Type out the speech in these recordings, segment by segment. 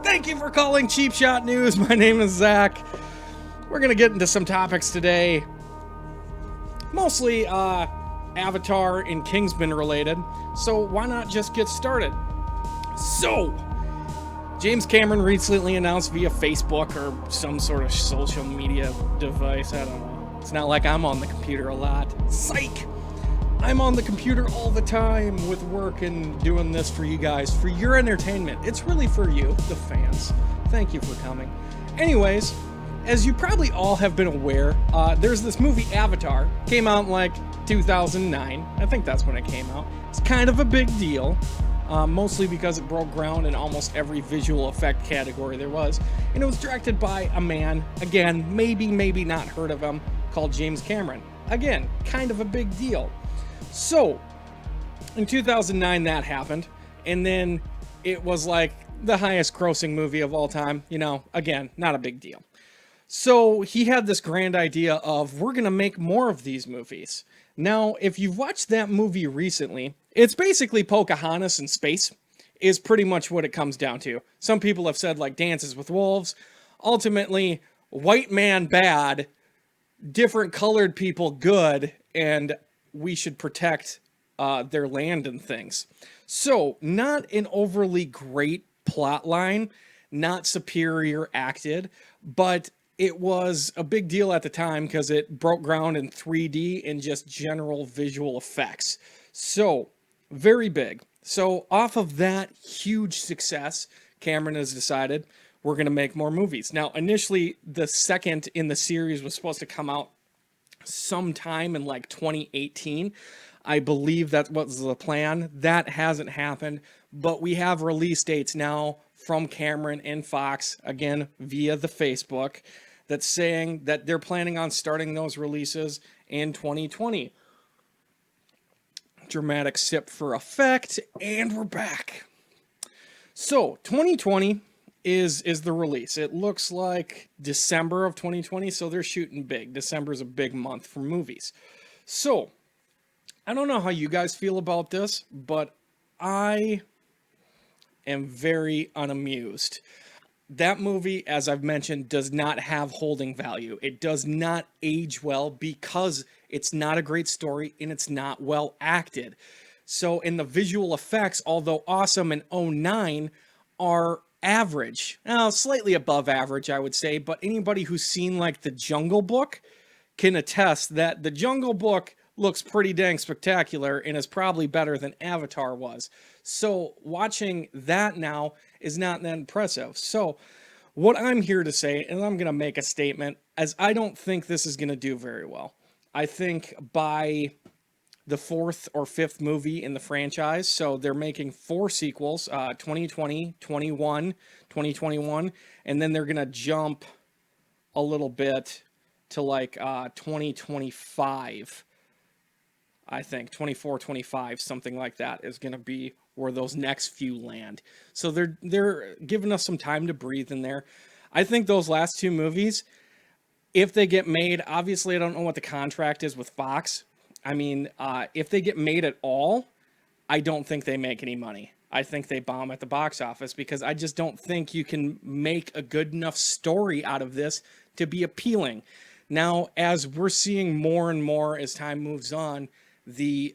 Thank you for calling Cheap Shot News. My name is Zach. We're going to get into some topics today. Mostly Avatar and Kingsman related. So why not just get started? So, James Cameron recently announced via Facebook or some sort of social media device. I don't know. It's not like I'm on the computer a lot. Psych! I'm on the computer all the time with work and doing this for you guys, for your entertainment. It's really for you, the fans. Thank you for coming. Anyways, as you probably all have been aware, there's this movie Avatar. Came out in like 2009. I think that's when it came out. It's kind of a big deal, mostly because it broke ground in almost every visual effect category there was. And it was directed by a man, again, maybe not heard of him, called James Cameron. Again, kind of a big deal. So, in 2009 that happened, and then it was like the highest grossing movie of all time. You know, again, not a big deal. So he had this grand idea of, we're going to make more of these movies. Now, if you've watched that movie recently, it's basically Pocahontas in space, is pretty much what it comes down to. Some people have said like Dances with Wolves. Ultimately, white man bad, different colored people good, and we should protect their land and things. So, not an overly great plot line, not superior acted, but it was a big deal at the time because it broke ground in 3D and just general visual effects. So, very big. So, off of that huge success, Cameron has decided we're going to make more movies. Now, initially, the second in the series was supposed to come out sometime in like 2018. I believe that was the plan. That hasn't happened, but we have release dates now from Cameron and Fox, again, via the Facebook, that's saying that they're planning on starting those releases in 2020. Dramatic sip for effect, and we're back. So, 2020 is the release. It looks like December of 2020, so they're shooting big. December is a big month for movies. So, I don't know how you guys feel about this, but I am very unamused. That movie, as I've mentioned, does not have holding value. It does not age well because it's not a great story and it's not well acted. So, in the visual effects, although awesome in '09, are average. Now, slightly above average, I would say, but anybody who's seen like The Jungle Book can attest that The Jungle Book looks pretty dang spectacular and is probably better than Avatar was. So watching that now is not that impressive. So what I'm here to say, and I'm going to make a statement, as I don't think this is going to do very well. I think by the fourth or fifth movie in the franchise, so they're making 4 sequels, 2020, 2021, and then they're going to jump a little bit to like 2025. I think 24, 25, something like that is going to be where those next few land. So they're giving us some time to breathe in there. I think those last 2 movies, if they get made, obviously I don't know what the contract is with Fox. I mean, if they get made at all, I don't think they make any money. I think they bomb at the box office because I just don't think you can make a good enough story out of this to be appealing. Now, as we're seeing more and more as time moves on, the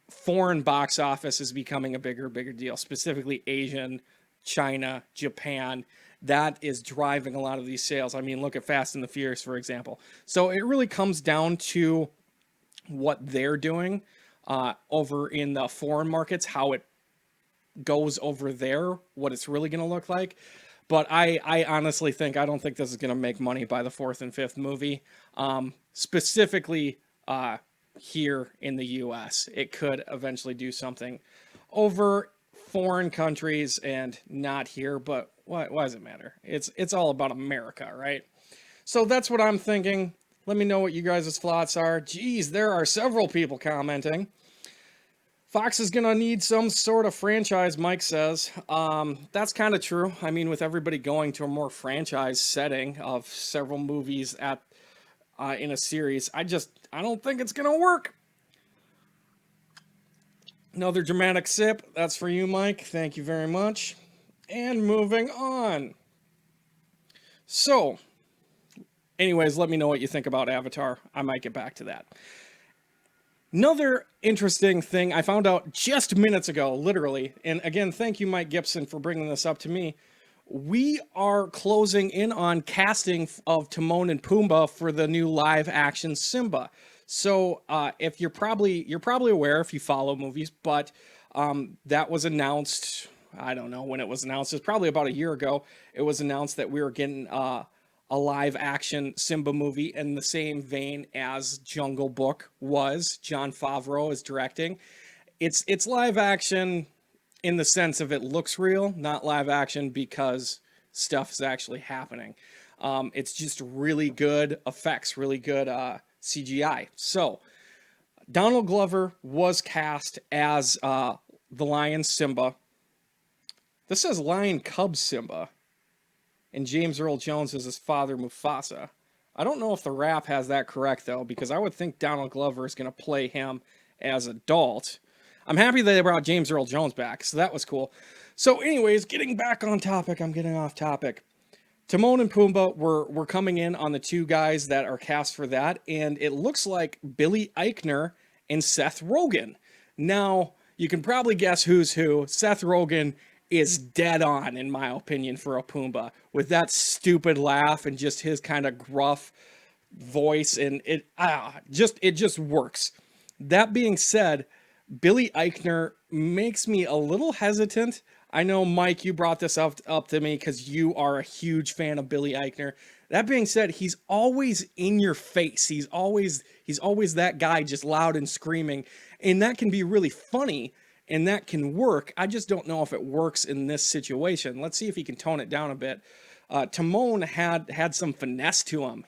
foreign box office is becoming a bigger deal, specifically Asian, China, Japan. That is driving a lot of these sales. I mean, look at Fast and the Furious, for example. So it really comes down to what they're doing over in the foreign markets, how it goes over there, what it's really going to look like. But I honestly think, I don't think this is going to make money by the 4th and 5th movie. Specifically here in the US. It could eventually do something over foreign countries and not here, but why does it matter? It's all about America, right? So that's what I'm thinking. Let me know what you guys' thoughts are. Geez, there are several people commenting. Fox is going to need some sort of franchise, Mike says. That's kind of true. I mean, with everybody going to a more franchise setting of several movies in a series, I don't think it's going to work. Another dramatic sip. That's for you, Mike. Thank you very much. And moving on. So, anyways, let me know what you think about Avatar. I might get back to that. Another interesting thing I found out just minutes ago, literally, and again, thank you, Mike Gibson, for bringing this up to me. We are closing in on casting of Timon and Pumbaa for the new live action Simba. So, if you're probably aware if you follow movies, but that was announced. I don't know when it was announced. It's probably about a year ago. It was announced that we were getting a live action Simba movie in the same vein as Jungle Book was. Jon Favreau is directing. It's live action in the sense of it looks real, not live action because stuff is actually happening. It's just really good effects, really good CGI. So Donald Glover was cast as the lion Simba. This says lion cub Simba, and James Earl Jones is his father Mufasa. I don't know if the rap has that correct though, because I would think Donald Glover is going to play him as adult. I'm happy that they brought James Earl Jones back, so that was cool. So, anyways, getting back on topic, I'm getting off topic. Timon and Pumbaa were coming in on the two guys that are cast for that, and it looks like Billy Eichner and Seth Rogen. Now, you can probably guess who's who. Seth Rogen is dead on, in my opinion, for a Pumbaa, with that stupid laugh and just his kind of gruff voice, and it just works. That being said, Billy Eichner makes me a little hesitant. I know, Mike, you brought this up to me because you are a huge fan of Billy Eichner. That being said, he's always in your face. He's always that guy, just loud and screaming, and that can be really funny, and that can work. I just don't know if it works in this situation. Let's see if he can tone it down a bit. Timon had some finesse to him.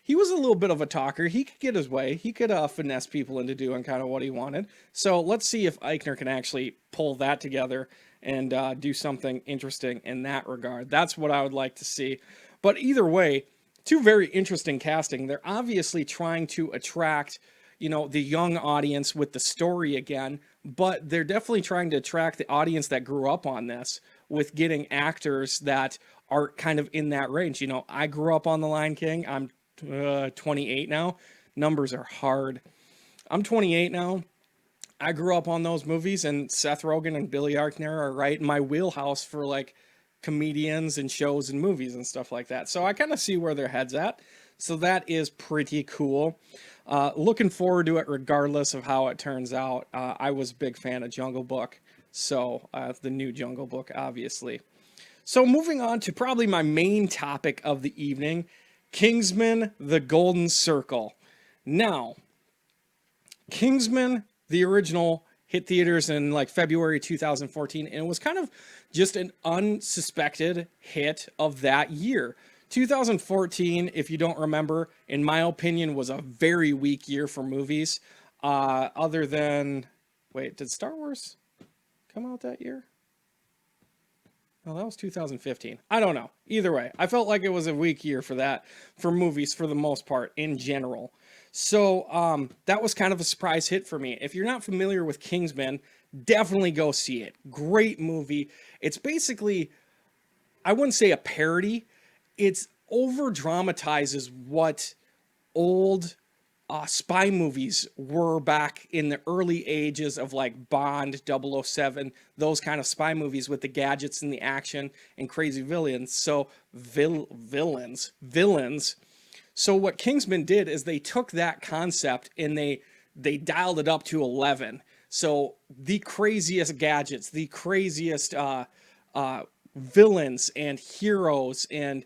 He was a little bit of a talker. He could get his way. He could finesse people into doing kind of what he wanted. So let's see if Eichner can actually pull that together and do something interesting in that regard. That's what I would like to see. But either way, two very interesting casting. They're obviously trying to attract, the young audience with the story again, but they're definitely trying to attract the audience that grew up on this with getting actors that are kind of in that range. I grew up on The Lion King. I'm 28 now. Numbers are hard. I'm 28 now. I grew up on those movies, and Seth Rogen and Billy Eichner are right in my wheelhouse for like comedians and shows and movies and stuff like that. So I kind of see where their head's at. So that is pretty cool. Looking forward to it regardless of how it turns out. I was a big fan of Jungle Book, so the new Jungle Book, obviously. So moving on to probably my main topic of the evening, Kingsman: The Golden Circle. Now, Kingsman, the original, hit theaters in like February 2014, and it was kind of just an unsuspected hit of that year. 2014, if you don't remember, in my opinion, was a very weak year for movies. Other than, wait, did Star Wars come out that year? No, that was 2015. I don't know. Either way, I felt like it was a weak year for movies for the most part in general. So that was kind of a surprise hit for me. If you're not familiar with Kingsman, definitely go see it. Great movie. It's basically, I wouldn't say a parody. It's over dramatizes what old spy movies were back in the early ages of like Bond, 007, those kind of spy movies with the gadgets and the action and crazy villains. So villains. So what Kingsman did is they took that concept and they dialed it up to 11. So the craziest gadgets, the craziest villains and heroes and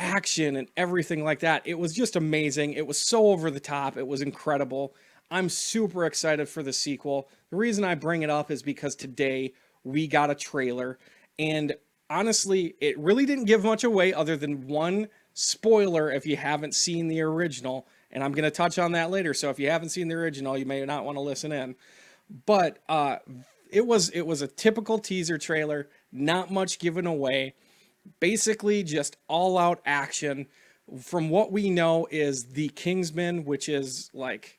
action and everything like that. It was just amazing. It was so over the top. It was incredible. I'm super excited for the sequel. The reason I bring it up is because today we got a trailer, and honestly, it really didn't give much away other than one spoiler if you haven't seen the original, and I'm going to touch on that later. So if you haven't seen the original, you may not want to listen in. But it was a typical teaser trailer, not much given away. Basically just all out action. From what we know is the Kingsman, which is like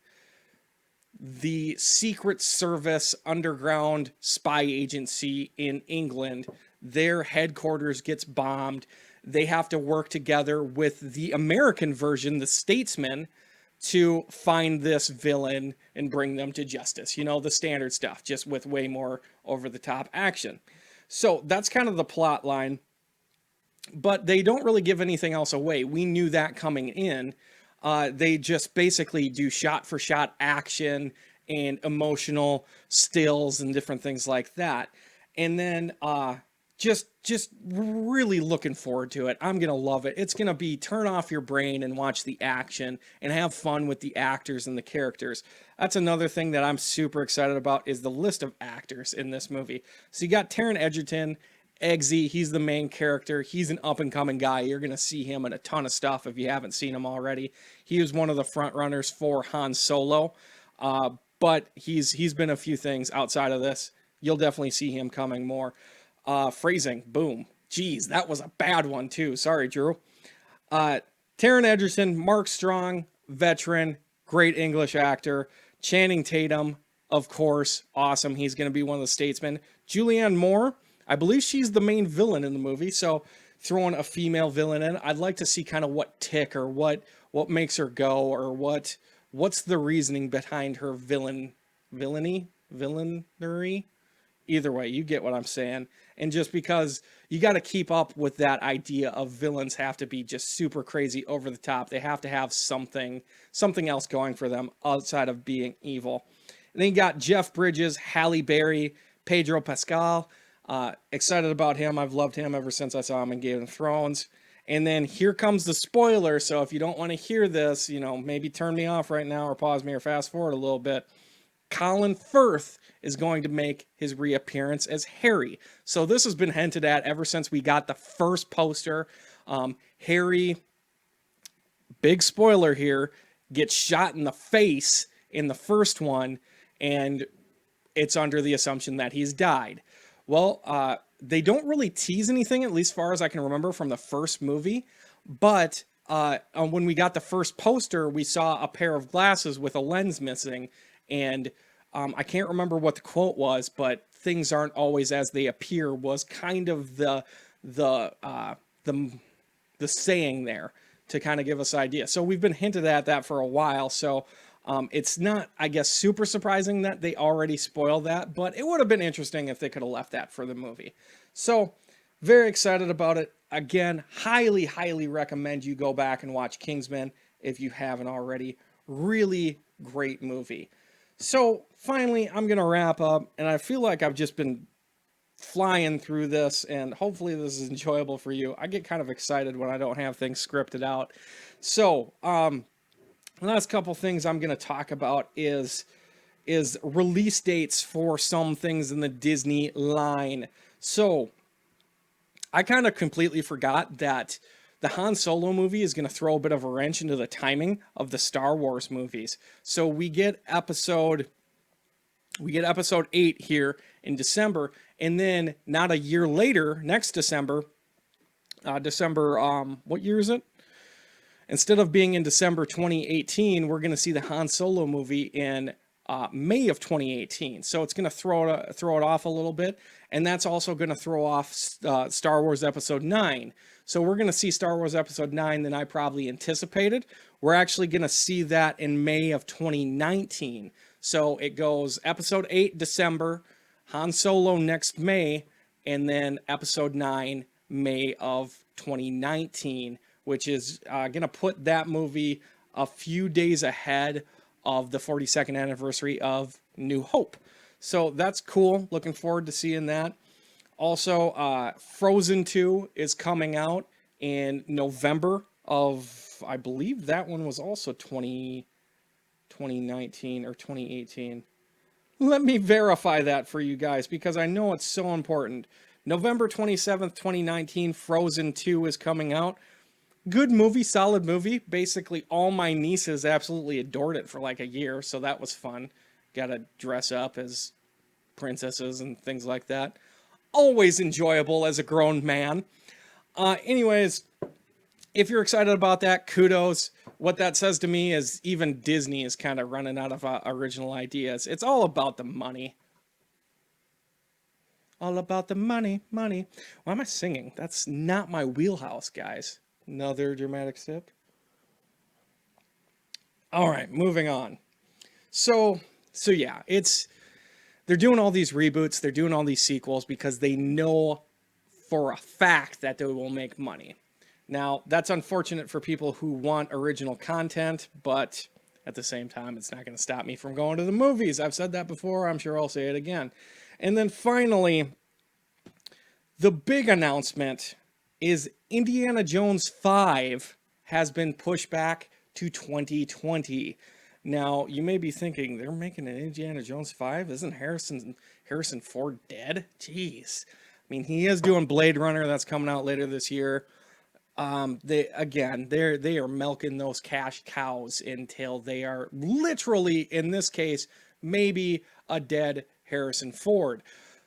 the Secret Service underground spy agency in England their headquarters gets bombed. They have to work together with the American version, the Statesman, to find this villain and bring them to justice. You know, the standard stuff, just with way more over-the-top action. So that's kind of the plot line. But they don't really give anything else away. We knew that coming in. They just basically do shot-for-shot action and emotional stills and different things like that. And then just really looking forward to it. I'm going to love it. It's going to be turn off your brain and watch the action and have fun with the actors and the characters. That's another thing that I'm super excited about is the list of actors in this movie. So you got Taron Egerton, Eggsy, he's the main character. He's an up-and-coming guy. You're going to see him in a ton of stuff if you haven't seen him already. He was one of the front runners for Han Solo, but he's been a few things outside of this. You'll definitely see him coming more. Phrasing, boom. Jeez, that was a bad one too. Sorry, Drew. Taron Egerton, Mark Strong, veteran, great English actor. Channing Tatum, of course, awesome. He's going to be one of the statesmen. Julianne Moore, I believe she's the main villain in the movie, so throwing a female villain in, I'd like to see kind of what tick or what makes her go, or what's the reasoning behind her villainy. Either way, you get what I'm saying. And just because you got to keep up with that idea of villains have to be just super crazy over the top. They have to have something else going for them outside of being evil. And then you got Jeff Bridges, Halle Berry, Pedro Pascal. Excited about him. I've loved him ever since I saw him in Game of Thrones. And then here comes the spoiler. So if you don't want to hear this, maybe turn me off right now or pause me or fast forward a little bit. Colin Firth is going to make his reappearance as Harry. So this has been hinted at ever since we got the first poster. Harry, big spoiler here, gets shot in the face in the first one, and it's under the assumption that he's died. Well, they don't really tease anything, at least as far as I can remember from the first movie, but when we got the first poster, we saw a pair of glasses with a lens missing, and I can't remember what the quote was, but things aren't always as they appear was kind of the saying there to kind of give us an idea. So we've been hinted at that for a while, so it's not, I guess, super surprising that they already spoiled that, but it would have been interesting if they could have left that for the movie. So very excited about it. Again, highly, highly recommend you go back and watch Kingsman if you haven't already. Really great movie. So finally, I'm going to wrap up, and I feel like I've just been flying through this, and hopefully this is enjoyable for you. I get kind of excited when I don't have things scripted out. So, the last couple things I'm going to talk about is release dates for some things in the Disney line. So, I kind of completely forgot that the Han Solo movie is going to throw a bit of a wrench into the timing of the Star Wars movies. So we get episode 8 here in December, and then not a year later, next December, what year is it? Instead of being in December 2018, we're going to see the Han Solo movie in May of 2018. So it's going to throw it off a little bit, and that's also going to throw off Star Wars Episode 9. So we're going to see Star Wars Episode 9 than I probably anticipated. We're actually going to see that in May of 2019. So it goes Episode 8 December, Han Solo next May, and then Episode 9 May of 2019, which is going to put that movie a few days ahead of the 42nd anniversary of New Hope. So that's cool. Looking forward to seeing that. Also, Frozen 2 is coming out in November of, I believe that one was also 2019 or 2018. Let me verify that for you guys because I know it's so important. November 27th, 2019, Frozen 2 is coming out. Good movie, solid movie. Basically, all my nieces absolutely adored it for like a year, so that was fun. Got to dress up as princesses and things like that. Always enjoyable as a grown man. Anyways, if you're excited about that, kudos. What that says to me is even Disney is kind of running out of original ideas. It's all about the money. All about the money, money. Why am I singing? That's not my wheelhouse, guys. Another dramatic sip. All right, moving on. So yeah, they're doing all these reboots, they're doing all these sequels because they know for a fact that they will make money. Now, that's unfortunate for people who want original content, but at the same time, it's not going to stop me from going to the movies. I've said that before, I'm sure I'll say it again. And then finally, the big announcement is Indiana Jones 5 has been pushed back to 2020. Now, you may be thinking, they're making an Indiana Jones 5? Isn't Harrison Ford dead? Jeez. I mean, he is doing Blade Runner, that's coming out later this year. They are milking those cash cows until they are literally, in this case, maybe a dead Harrison Ford.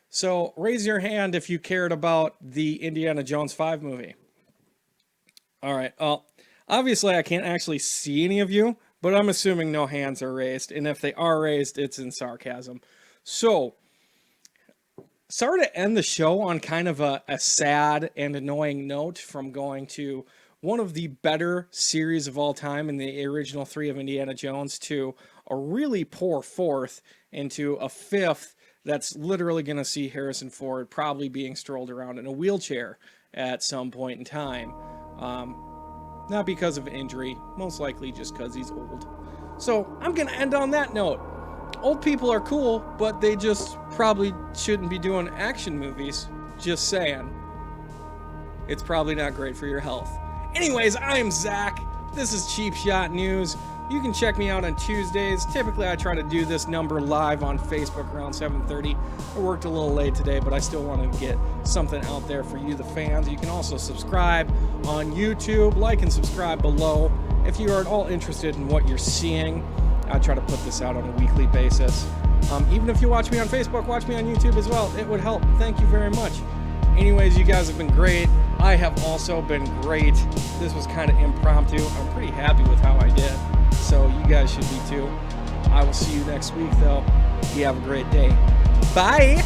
So raise your hand if you cared about the Indiana Jones 5 movie. All right. Well, obviously I can't actually see any of you, but I'm assuming no hands are raised. And if they are raised, it's in sarcasm. So, sorry to end the show on kind of a sad and annoying note from going to one of the better series of all time in the original 3 of Indiana Jones to a really poor 4th into a 5th that's literally going to see Harrison Ford probably being strolled around in a wheelchair at some point in time. Not because of injury, most likely just because he's old. So I'm going to end on that note. Old people are cool, but they just probably shouldn't be doing action movies. Just saying. It's probably not great for your health. Anyways, I'm Zach. This is Cheap Shot News. You can check me out on Tuesdays. Typically, I try to do this number live on Facebook around 7:30. I worked a little late today, but I still wanted to get something out there for you, the fans. You can also subscribe on YouTube. Like and subscribe below. If you are at all interested in what you're seeing, I try to put this out on a weekly basis. Even if you watch me on Facebook, watch me on YouTube as well. It would help. Thank you very much. Anyways, you guys have been great. I have also been great. This was kind of impromptu. I'm pretty happy with how I did. So you guys should be too. I will see you next week, though. You have a great day. Bye!